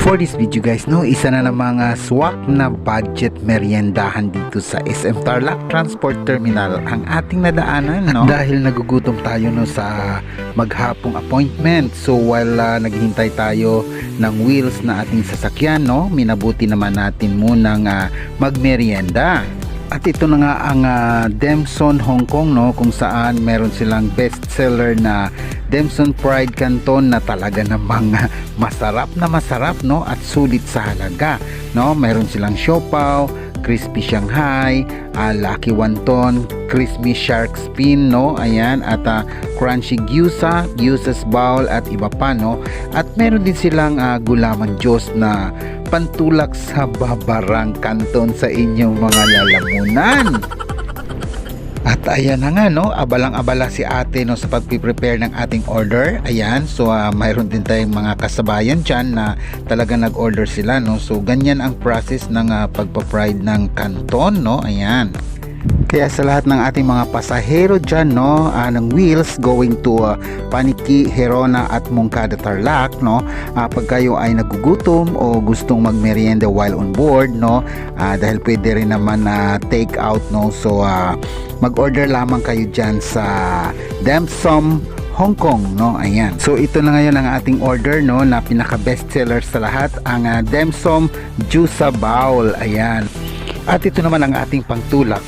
For this video guys, no, isa na ng mga swak na budget meriendahan dito sa SM Tarlac Transport Terminal ang ating nadaanan, no? Dahil nagugutom tayo no sa maghapong appointment. So while naghihintay tayo ng wheels na ating sasakyan, no, minabuti naman natin munang magmerienda. At ito na nga ang Demson Hong Kong, no, kung saan meron silang bestseller na Demson Pride Canton na talaga namang masarap, no, at sulit sa halaga, no. Meron silang siopaw, crispy Shanghai, Lucky Wonton, crispy shark fin, no, ayan, at crunchy gyusa's bowl at iba pa, no. At meron din silang gulaman Diyos na pantulak sa babarang kanton sa inyong mga lalamunan. At ayan na nga, no, abalang-abala si ate, no, sa pagpiprepare ng ating order. Ayan, so mayroon din tayong mga kasabayan dyan na talaga nag-order sila, no. So ganyan ang process ng pagpa-pride ng kanton, no. Ayan. Kaya sa lahat ng ating mga pasahero dyan, no, ng wheels going to Paniki, Herona at Moncada Tarlac, no, pag kayo ay nagugutom o gustong magmerienda while on board, no, dahil pwede rin naman take out, no, so mag-order lamang kayo dyan sa Demson Hong Kong, no, ayan. So ito na ngayon ang ating order, no, na pinaka bestseller sa lahat, ang Demson Juice Bowl, ayan. At ito naman ang ating pangtulak.